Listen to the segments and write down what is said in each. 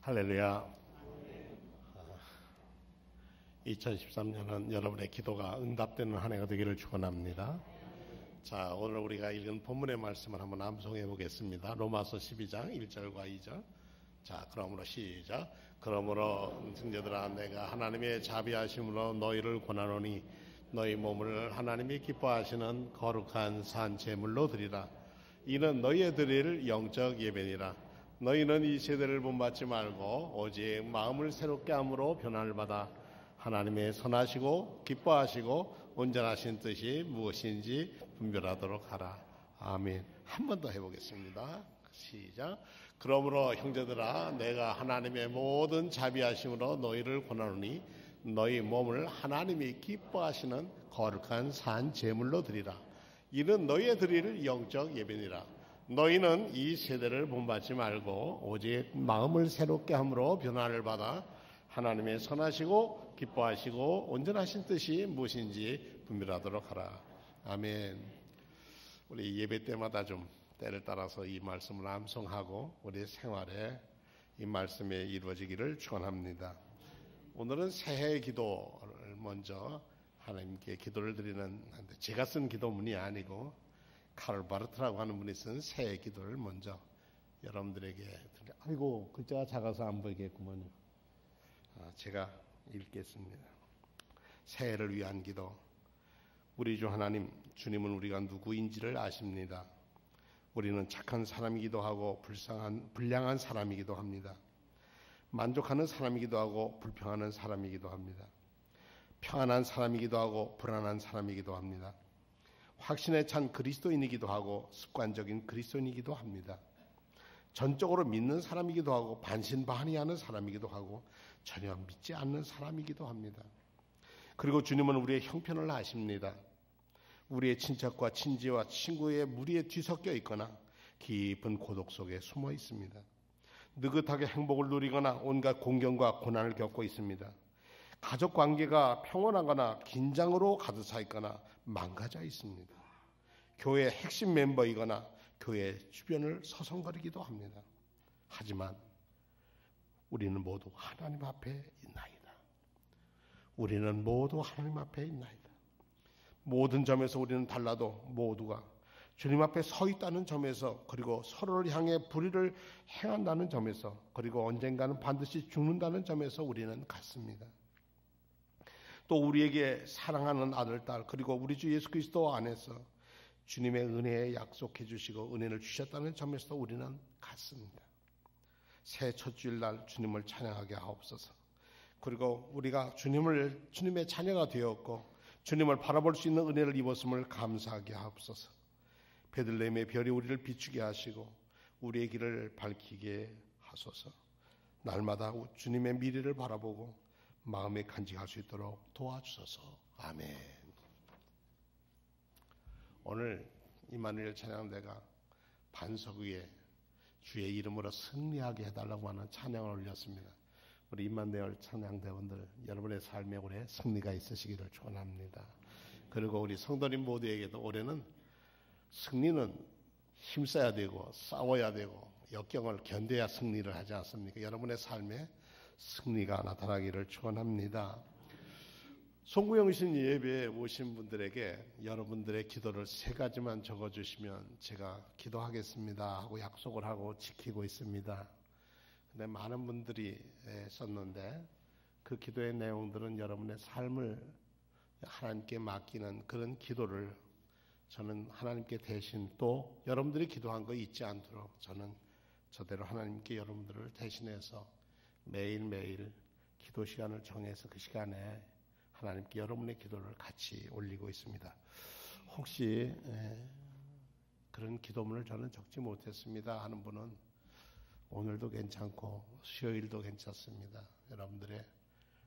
할렐루야. 2013년은 여러분의 기도가 응답되는 한 해가 되기를 축원합니다. 자, 오늘 우리가 읽은 본문의 말씀을 한번 암송해 보겠습니다. 로마서 12장 1절과 2절. 자, 그러므로 시작. 그러므로 형제들아, 내가 하나님의 자비하심으로 너희를 권하노니 너희 몸을 하나님이 기뻐하시는 거룩한 산 제물로 드리라. 이는 너희의 드릴 영적 예배니라. 너희는 이 세대를 본받지 말고 오직 마음을 새롭게 함으로 변화를 받아 하나님의 선하시고 기뻐하시고 온전하신 뜻이 무엇인지 분별하도록 하라. 아멘. 한 번 더 해보겠습니다. 시작. 그러므로 형제들아, 내가 하나님의 모든 자비하심으로 너희를 권하노니 너희 몸을 하나님이 기뻐하시는 거룩한 산 제물로 드리라. 이는 너희의 드릴 영적 예배니라. 너희는 이 세대를 본받지 말고 오직 마음을 새롭게 함으로 변화를 받아 하나님의 선하시고 기뻐하시고 온전하신 뜻이 무엇인지 분별하도록 하라. 아멘. 우리 예배 때마다 좀 때를 따라서 이 말씀을 암송하고 우리 생활에 이 말씀이 이루어지기를 축원합니다. 오늘은 새해 기도를 먼저 하나님께 기도를 드리는, 제가 쓴 기도문이 아니고 카를 바르트라고 하는 분이 쓴 새해 기도를 먼저 여러분들에게 아이고 글자가 작아서 안 보이겠구먼요. 제가 읽겠습니다. 새해를 위한 기도. 우리 주 하나님, 주님은 우리가 누구인지를 아십니다. 우리는 착한 사람이기도 하고 불량한 사람이기도 합니다. 만족하는 사람이기도 하고 불평하는 사람이기도 합니다. 평안한 사람이기도 하고 불안한 사람이기도 합니다. 확신에 찬 그리스도인이기도 하고 습관적인 그리스도인이기도 합니다. 전적으로 믿는 사람이기도 하고 반신반의하는 사람이기도 하고 전혀 믿지 않는 사람이기도 합니다. 그리고 주님은 우리의 형편을 아십니다. 우리의 친척과 친지와 친구의 무리에 뒤섞여 있거나 깊은 고독 속에 숨어 있습니다. 느긋하게 행복을 누리거나 온갖 공경과 고난을 겪고 있습니다. 가족 관계가 평온하거나 긴장으로 가득 차 있거나 망가져 있습니다. 교회의 핵심 멤버이거나 교회 주변을 서성거리기도 합니다. 하지만 우리는 모두 하나님 앞에 있나이다. 우리는 모두 하나님 앞에 있나이다. 모든 점에서 우리는 달라도 모두가 주님 앞에 서 있다는 점에서, 그리고 서로를 향해 불의를 행한다는 점에서, 그리고 언젠가는 반드시 죽는다는 점에서 우리는 같습니다. 또 우리에게 사랑하는 아들, 딸, 그리고 우리 주 예수 그리스도 안에서 주님의 은혜에 약속해 주시고 은혜를 주셨다는 점에서도 우리는 같습니다. 새해 첫 주일날 주님을 찬양하게 하옵소서. 그리고 우리가 주님의 자녀가 되었고 주님을 바라볼 수 있는 은혜를 입었음을 감사하게 하옵소서. 베들레헴의 별이 우리를 비추게 하시고 우리의 길을 밝히게 하소서. 날마다 주님의 미래를 바라보고 마음에 간직할 수 있도록 도와주소서. 아멘. 오늘 임마누엘 찬양대가 반석 위에 주의 이름으로 승리하게 해달라고 하는 찬양을 올렸습니다. 우리 임마누엘 찬양대원들, 여러분의 삶에 올해 승리가 있으시기를 축원합니다. 그리고 우리 성도님 모두에게도 올해는 승리는 힘써야 되고 싸워야 되고 역경을 견뎌야 승리를 하지 않습니까? 여러분의 삶에 승리가 나타나기를 축원합니다. 송구영신 예배에 오신 분들에게 여러분들의 기도를 3가지만 적어주시면 제가 기도하겠습니다 하고 약속을 하고 지키고 있습니다. 근데 많은 분들이 썼는데 그 기도의 내용들은 여러분의 삶을 하나님께 맡기는 그런 기도를 저는 하나님께 대신, 또 여러분들이 기도한 거 잊지 않도록 저는 저대로 하나님께 여러분들을 대신해서 매일매일 기도 시간을 정해서 그 시간에 하나님께 여러분의 기도를 같이 올리고 있습니다. 혹시 그런 기도문을 저는 적지 못했습니다 하는 분은 오늘도 괜찮고 수요일도 괜찮습니다. 여러분들의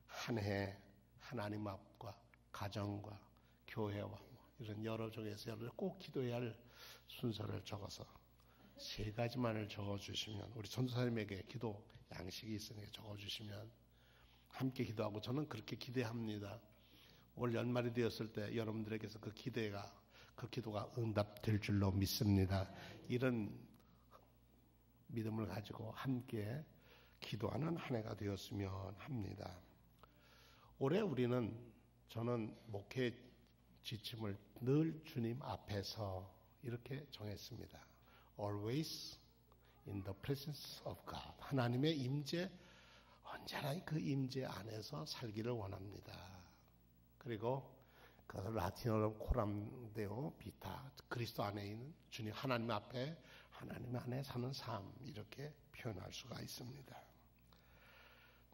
한 해 하나님 앞과 가정과 교회와 이런 여러 쪽에서 여러분들 꼭 기도해야 할 순서를 적어서 3가지만을 적어주시면, 우리 전도사님에게 기도 양식이 있으니까 적어주시면 함께 기도하고, 저는 그렇게 기대합니다. 올 연말이 되었을 때 여러분들에게서 그 기도가 응답될 줄로 믿습니다. 이런 믿음을 가지고 함께 기도하는 한 해가 되었으면 합니다. 올해 저는 목회 지침을 늘 주님 앞에서 이렇게 정했습니다. Always in the presence of God. 하나님의 임재, 언제나 그 임재 안에서 살기를 원합니다. 그리고 그 라틴어로 코람데오 비타, 그리스도 안에 있는 주님, 하나님 앞에, 하나님 안에 사는 삶, 이렇게 표현할 수가 있습니다.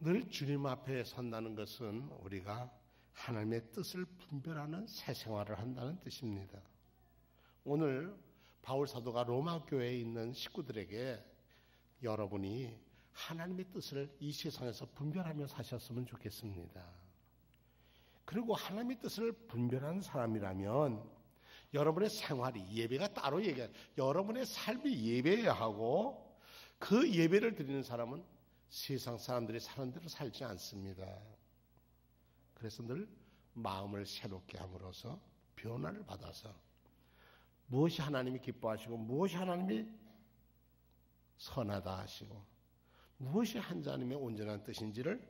늘 주님 앞에 산다는 것은 우리가 하나님의 뜻을 분별하는 새 생활을 한다는 뜻입니다. 오늘 바울 사도가 로마 교회에 있는 식구들에게 여러분이 하나님의 뜻을 이 세상에서 분별하며 사셨으면 좋겠습니다. 그리고 하나님의 뜻을 분별하는 사람이라면 여러분의 생활이, 예배가 따로 여러분의 삶이 예배여야 하고, 그 예배를 드리는 사람은 세상 사람들이 사는 대로 살지 않습니다. 그래서 늘 마음을 새롭게 함으로써 변화를 받아서 무엇이 하나님이 기뻐하시고 무엇이 하나님이 선하다 하시고 무엇이 하나님의 온전한 뜻인지를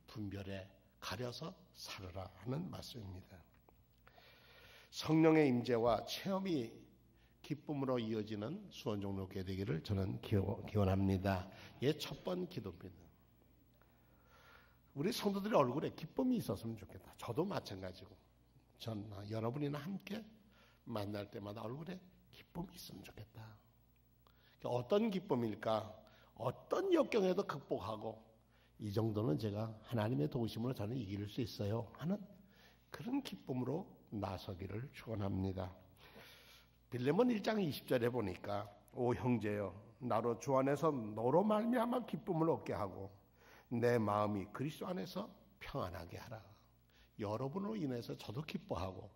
분별해 가려서 살아라 하는 말씀입니다. 성령의 임재와 체험이 기쁨으로 이어지는 수원종로교회 되기를 저는 기원합니다. 첫 번 기도입니다. 우리 성도들의 얼굴에 기쁨이 있었으면 좋겠다. 저도 마찬가지고 여러분이나 함께 만날 때마다 얼굴에 기쁨이 있으면 좋겠다. 어떤 기쁨일까? 어떤 역경에도 극복하고 이 정도는 제가 하나님의 도우심으로 저는 이길 수 있어요 하는 그런 기쁨으로 나서기를 축원합니다. 빌레몬 1장 20절에 보니까 오 형제여, 나로 주 안에서 너로 말미암아 기쁨을 얻게 하고 내 마음이 그리스도 안에서 평안하게 하라. 여러분으로 인해서 저도 기뻐하고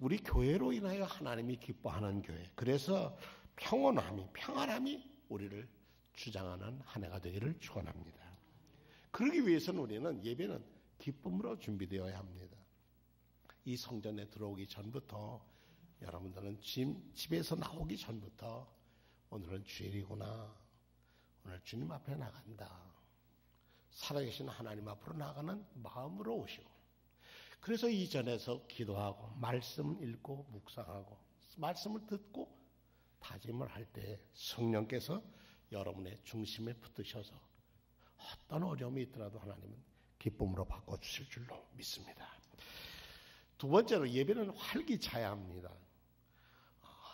우리 교회로 인하여 하나님이 기뻐하는 교회, 그래서 평안함이 우리를 주장하는 한 해가 되기를 축원합니다. 그러기 위해서는 우리는 예배는 기쁨으로 준비되어야 합니다. 이 성전에 들어오기 전부터 여러분들은 집에서 나오기 전부터 오늘은 주일이구나, 오늘 주님 앞에 나간다, 살아계신 하나님 앞으로 나가는 마음으로 오시고, 그래서 이전에서 기도하고 말씀 읽고 묵상하고 말씀을 듣고 다짐을 할 때 성령께서 여러분의 중심에 붙으셔서 어떤 어려움이 있더라도 하나님은 기쁨으로 바꿔주실 줄로 믿습니다. 두 번째로 예배는 활기차야 합니다.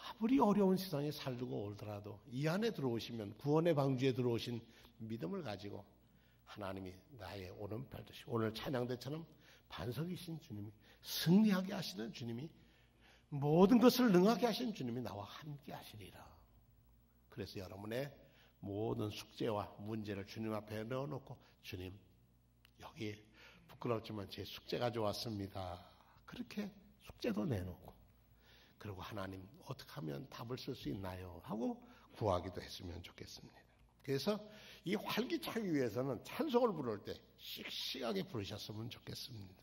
아무리 어려운 세상에 살고 오더라도 이 안에 들어오시면 구원의 방주에 들어오신 믿음을 가지고 하나님이 나의 오른팔 되시고 오늘 찬양대처럼 반석이신 주님이, 승리하게 하시는 주님이, 모든 것을 능하게 하시는 주님이 나와 함께 하시리라. 그래서 여러분의 모든 숙제와 문제를 주님 앞에 넣어놓고 주님, 여기 부끄럽지만 제 숙제 가져왔습니다. 그렇게 숙제도 내놓고, 그리고 하나님 어떻게 하면 답을 쓸 수 있나요? 하고 구하기도 했으면 좋겠습니다. 그래서 이 활기차기 위해서는 찬송을 부를 때 씩씩하게 부르셨으면 좋겠습니다.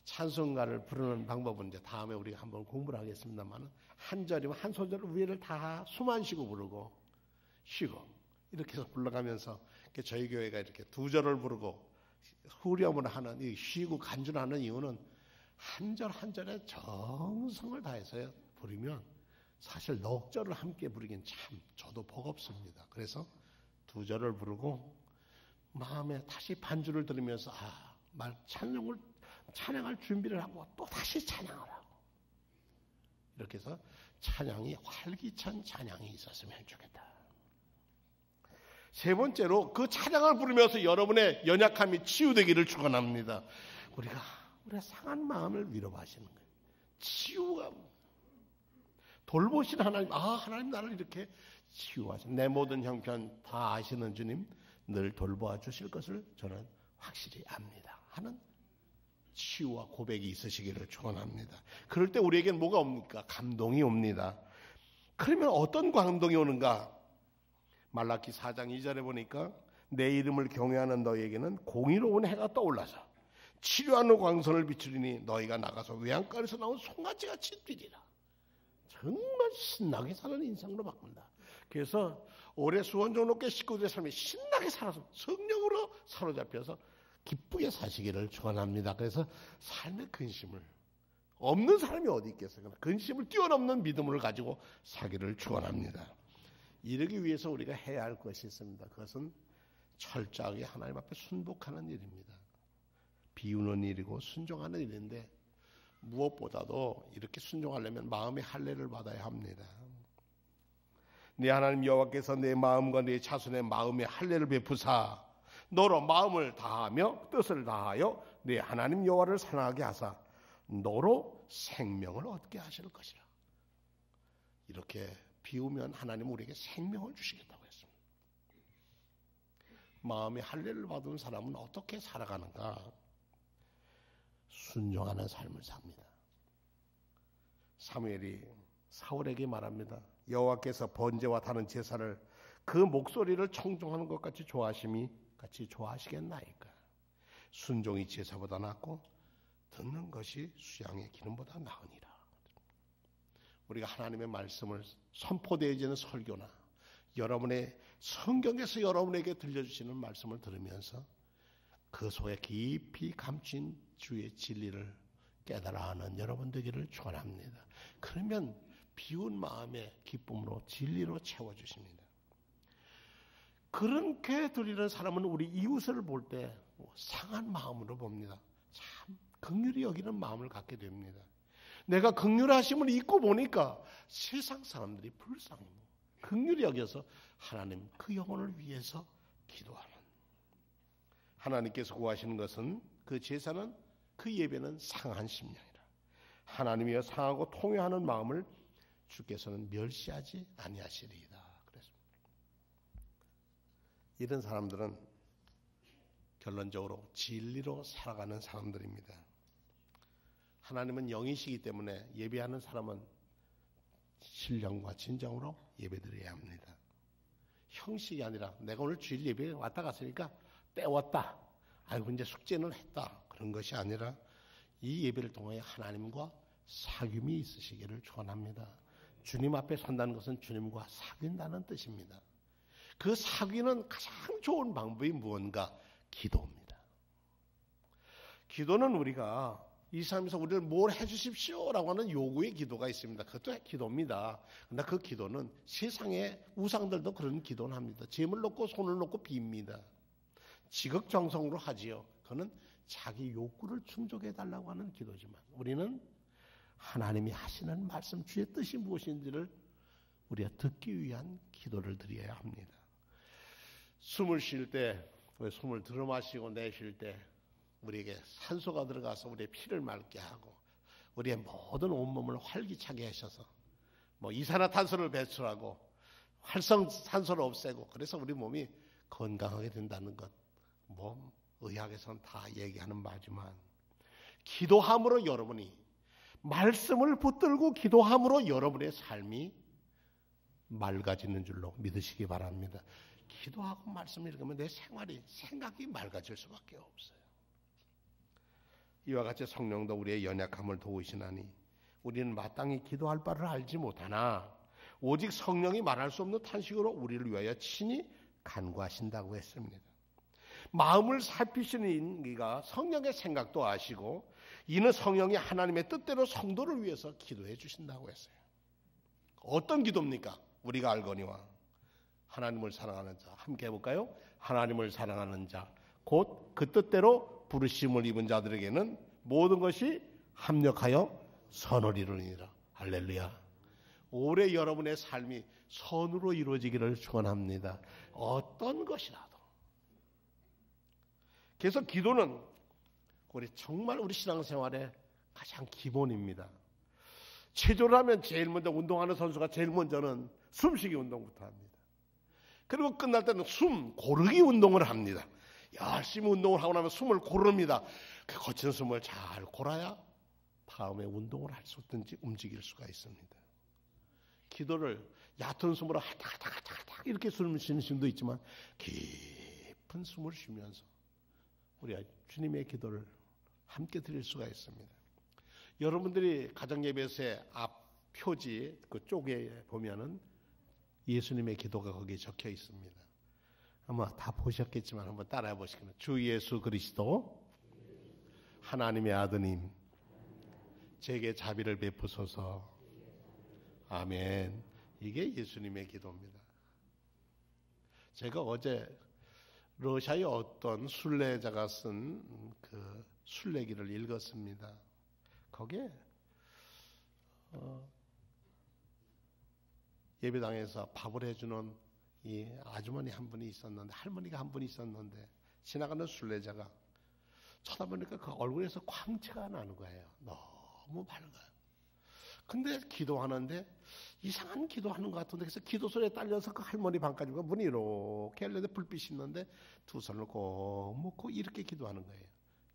찬송가를 부르는 방법은 이제 다음에 우리가 한번 공부를 하겠습니다만, 한 절이면 한 소절 위에를 다 숨 안 쉬고 부르고 쉬고 이렇게 해서 불러가면서, 저희 교회가 이렇게 두 절을 부르고 후렴을 하는, 이 쉬고 간주하는 이유는 한 절 한 절에 정성을 다해서 부르면 사실 넉 절을 함께 부르긴 참 저도 버겁습니다. 그래서 두 절을 부르고 마음에 다시 반주를 들으면서 찬양할 준비를 하고 또 다시 찬양을 하고, 이렇게 해서 찬양이 활기찬 찬양이 있었으면 좋겠다. 세 번째로 그 찬양을 부르면서 여러분의 연약함이 치유되기를 축원합니다. 우리가 상한 마음을 위로하시는 거예요. 치유가 돌보신 하나님, 하나님 나를 이렇게 치유하신, 내 모든 형편 다 아시는 주님 늘 돌보아 주실 것을 저는 확실히 압니다 하는 치유와 고백이 있으시기를 축원합니다. 그럴 때 우리에게는 뭐가 옵니까? 감동이 옵니다. 그러면 어떤 감동이 오는가? 말라기 4장 2절에 보니까 내 이름을 경외하는 너희에게는 공의로운 해가 떠올라서 치료하는 광선을 비추리니 너희가 나가서 외양간에서 나온 송아지같이 뛰리라. 정말 신나게 사는 인생으로 바꾼다. 그래서 올해 수원종로교회 식구들의 삶이 신나게 살아서 성령으로 사로잡혀서 기쁘게 사시기를 축원합니다. 그래서 삶의 근심을 없는 사람이 어디 있겠어요? 근심을 뛰어넘는 믿음을 가지고 사기를 축원합니다. 이러기 위해서 우리가 해야 할 것이 있습니다. 그것은 철저하게 하나님 앞에 순복하는 일입니다. 비우는 일이고 순종하는 일인데 무엇보다도 이렇게 순종하려면 마음의 할례를 받아야 합니다. 네 하나님 여호와께서 내 마음과 내 자손의 마음에 할례를 베푸사 너로 마음을 다하며 뜻을 다하여 네 하나님 여호와를 사랑하게 하사 너로 생명을 얻게 하실 것이라. 이렇게 비우면 하나님 우리에게 생명을 주시겠다고 했습니다. 마음의 할례를 받은 사람은 어떻게 살아가는가? 순종하는 삶을 삽니다. 사무엘이 사울에게 말합니다. 여호와께서 번제와 다른 제사를 그 목소리를 청종하는 것 같이 좋아하심이 같이 좋아하시겠나이까. 순종이 제사보다 낫고 듣는 것이 수양의 기름보다 나으니라. 우리가 하나님의 말씀을 선포되어지는 설교나 여러분의 성경에서 여러분에게 들려주시는 말씀을 들으면서 그 속에 깊이 감춘 주의 진리를 깨달아 하는 여러분 되기를 축원합니다. 그러면 비운 마음의 기쁨으로 진리로 채워주십니다. 그렇게 드리는 사람은 우리 이웃을 볼 때 상한 마음으로 봅니다. 참 긍휼히 여기는 마음을 갖게 됩니다. 내가 긍휼하심을 잊고 보니까 세상 사람들이 불쌍히 긍휼히 여겨서 하나님 그 영혼을 위해서 기도하는, 하나님께서 구하시는 것은 그 제사는 그 예배는 상한 심령이라. 하나님이여 상하고 통회하는 마음을 주께서는 멸시하지 아니하시리이다. 그랬습니다. 이런 사람들은 결론적으로 진리로 살아가는 사람들입니다. 하나님은 영이시기 때문에 예배하는 사람은 신령과 진정으로 예배드려야 합니다. 형식이 아니라 내가 오늘 주일 예배에 왔다 갔으니까 때웠다, 아이고 이제 숙제는 했다, 그런 것이 아니라 이 예배를 통해 하나님과 사귐이 있으시기를 축원합니다. 주님 앞에 선다는 것은 주님과 사귄다는 뜻입니다. 그 사귀는 가장 좋은 방법이 무언가? 기도입니다. 기도는 우리가 이 삶에서 우리를 뭘 해주십시오라고 하는 요구의 기도가 있습니다. 그것도 기도입니다. 그러나 그 기도는 세상의 우상들도 그런 기도는 합니다. 재물 놓고 손을 놓고 빕니다. 지극정성으로 하지요. 그는 자기 욕구를 충족해달라고 하는 기도지만 우리는 하나님이 하시는 말씀, 주의 뜻이 무엇인지를 우리가 듣기 위한 기도를 드려야 합니다. 숨을 쉴 때, 숨을 들어마시고 내쉴 때 우리에게 산소가 들어가서 우리의 피를 맑게 하고 우리의 모든 온몸을 활기차게 하셔서 이산화탄소를 배출하고 활성산소를 없애고 그래서 우리 몸이 건강하게 된다는 것, 의학에서는 다 얘기하는 바지만 기도함으로 여러분이 말씀을 붙들고 기도함으로 여러분의 삶이 맑아지는 줄로 믿으시기 바랍니다. 기도하고 말씀을 읽으면 내 생각이 맑아질 수밖에 없어요. 이와 같이 성령도 우리의 연약함을 도우시나니 우리는 마땅히 기도할 바를 알지 못하나 오직 성령이 말할 수 없는 탄식으로 우리를 위하여 친히 간구하신다고 했습니다. 마음을 살피시는 이가 성령의 생각도 아시고 이는 성령이 하나님의 뜻대로 성도를 위해서 기도해 주신다고 했어요. 어떤 기도입니까? 우리가 알거니와 하나님을 사랑하는 자, 함께 해볼까요? 하나님을 사랑하는 자, 곧 그 뜻대로 부르심을 입은 자들에게는 모든 것이 합력하여 선을 이루니라. 할렐루야. 올해 여러분의 삶이 선으로 이루어지기를 축원합니다. 어떤 것이라도. 그래서 기도는 정말 우리 신앙생활의 가장 기본입니다. 체조를 하면 제일 먼저 운동하는 선수가 제일 먼저는 숨쉬기 운동부터 합니다. 그리고 끝날 때는 숨 고르기 운동을 합니다. 열심히 운동을 하고 나면 숨을 고릅니다. 그 거친 숨을 잘 골아야 다음에 운동을 할 수 있든지 움직일 수가 있습니다. 기도를 얕은 숨으로 하닥하닥 이렇게 숨을 쉬는 심도 있지만 깊은 숨을 쉬면서 우리가 주님의 기도를 함께 드릴 수가 있습니다. 여러분들이 가정예배소의 앞 표지 그 쪽에 보면은 예수님의 기도가 거기에 적혀 있습니다. 아마 다 보셨겠지만 한번 따라해 보시겠어요? 주 예수 그리스도 하나님의 아드님 제게 자비를 베푸소서. 아멘. 이게 예수님의 기도입니다. 제가 어제 러시아의 어떤 순례자가 쓴 그 순례기를 읽었습니다. 거기에 예배당에서 밥을 해주는 이 아주머니 한 분이 있었는데, 할머니가 한 분이 있었는데, 지나가는 순례자가 쳐다보니까 그 얼굴에서 광채가 나는 거예요. 너무 밝아요. 근데 기도하는데 이상한 기도하는 것 같은데, 그래서 기도 소리에 딸려서 그 할머니 방까지 가 문이 이렇게 열렸는데 불빛이 있는데 두 손을 꼭 묶고 이렇게 기도하는 거예요.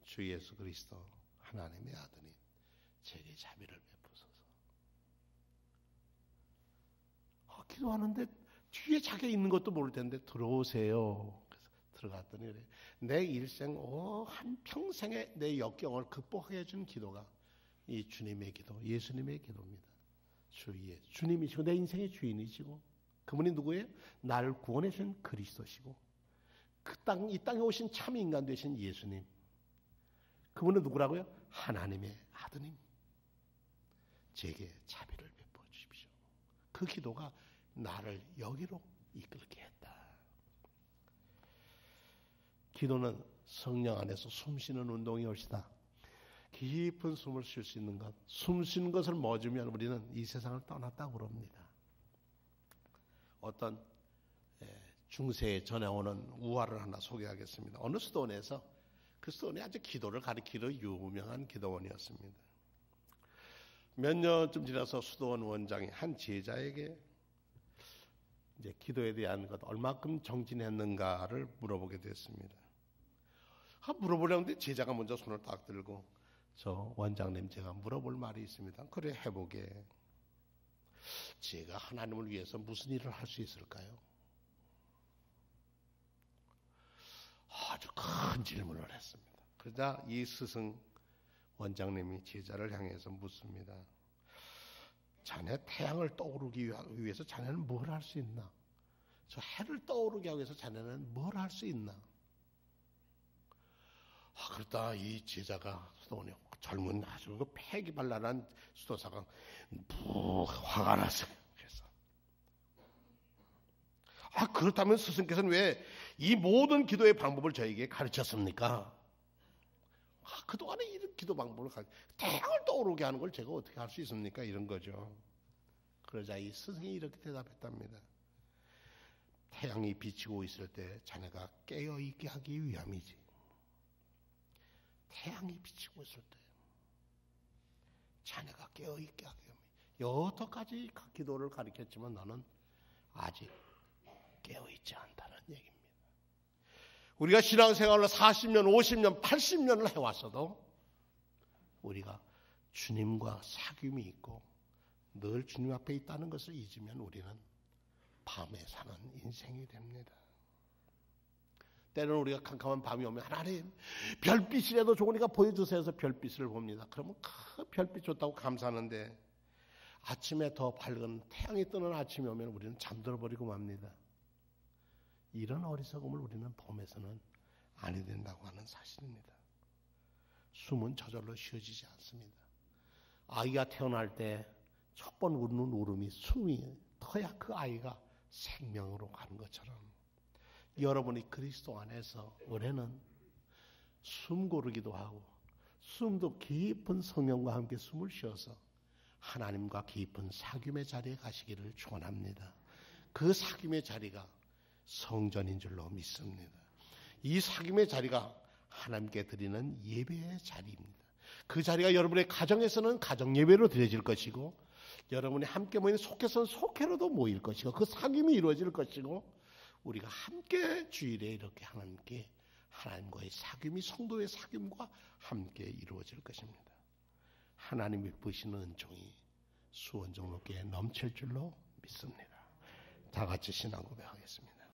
주 예수 그리스도 하나님의 아드님 제게 자비를 베푸소서. 기도하는데 뒤에 자기가 있는 것도 모를 텐데 들어오세요. 그래서 들어갔더니 그래. 내 일생 한평생의 내 역경을 극복하게 해준 기도가 이 주님의 기도, 예수님의 기도입니다. 주님이시고 내 인생의 주인이시고, 그분이 누구예요? 나를 구원해 준 그리스도시고, 이 땅에 오신 참 인간 되신 예수님, 그분은 누구라고요? 하나님의 아드님. 제게 자비를 베풀어 주십시오. 그 기도가 나를 여기로 이끌게 했다. 기도는 성령 안에서 숨쉬는 운동이 옳시다. 깊은 숨을 쉴 수 있는 것, 숨 쉬는 것을 멎으면 우리는 이 세상을 떠났다고 그럽니다. 어떤 중세에 전해오는 우화를 하나 소개하겠습니다. 어느 수도원에서, 그 수도원이 아주 기도를 가리키러 유명한 기도원이었습니다. 몇 년쯤 지나서 수도원 원장이 한 제자에게 이제 기도에 대한 것 얼마큼 정진했는가를 물어보게 됐습니다. 물어보려는데 제자가 먼저 손을 딱 들고, 저 원장님, 제가 물어볼 말이 있습니다. 그래, 해보게. 제가 하나님을 위해서 무슨 일을 할 수 있을까요? 아주 큰 질문을 했습니다. 그러자 이 스승 원장님이 제자를 향해서 묻습니다. 자네 태양을 떠오르기 위해서 자네는 뭘 할 수 있나? 저 해를 떠오르게 하기 위해서 자네는 뭘 할 수 있나? 그러다 이 제자가 수도원이 젊은 아주 그 패기발랄한 수도사가 화가 났어요. 그래서 그렇다면 스승께서는 왜 이 모든 기도의 방법을 저에게 가르쳤습니까? 그동안에 이런 기도 방법을 태양을 떠오르게 하는 걸 제가 어떻게 할 수 있습니까? 이런 거죠. 그러자 이 스승이 이렇게 대답했답니다. 태양이 비치고 있을 때 자네가 깨어있게 하기 위함이지. 태양이 비치고 있을 때 자네가 깨어있게 하기 위함이지. 여태까지 기도를 가르쳤지만 나는 아직 깨어있지 않다는 얘기입니다. 우리가 신앙생활을 40년, 50년, 80년을 해왔어도 우리가 주님과 사귐이 있고 늘 주님 앞에 있다는 것을 잊으면 우리는 밤에 사는 인생이 됩니다. 때로는 우리가 캄캄한 밤이 오면 하나님 별빛이라도 좋으니까 보여주세요 해서 별빛을 봅니다. 그러면 그 별빛 좋다고 감사하는데 아침에 더 밝은 태양이 뜨는 아침이 오면 우리는 잠들어 버리고 맙니다. 이런 어리석음을 우리는 봄에서는 아니 된다고 하는 사실입니다. 숨은 저절로 쉬어지지 않습니다. 아이가 태어날 때 첫 번 우는 울음이 숨이 터야 그 아이가 생명으로 가는 것처럼 여러분이 그리스도 안에서 올해는 숨 고르기도 하고 숨도 깊은 성령과 함께 숨을 쉬어서 하나님과 깊은 사귐의 자리에 가시기를 축원합니다. 그 사귐의 자리가 성전인 줄로 믿습니다. 이 사귐의 자리가 하나님께 드리는 예배의 자리입니다. 그 자리가 여러분의 가정에서는 가정 예배로 드려질 것이고 여러분이 함께 모이는 속회서는 속회로도 모일 것이고 그 사귐이 이루어질 것이고 우리가 함께 주일에 이렇게 하나님과의 사귐이 성도의 사귐과 함께 이루어질 것입니다. 하나님이 베푸시는 은총이 수원정로교회에 넘칠 줄로 믿습니다. 다 같이 신앙 고백하겠습니다.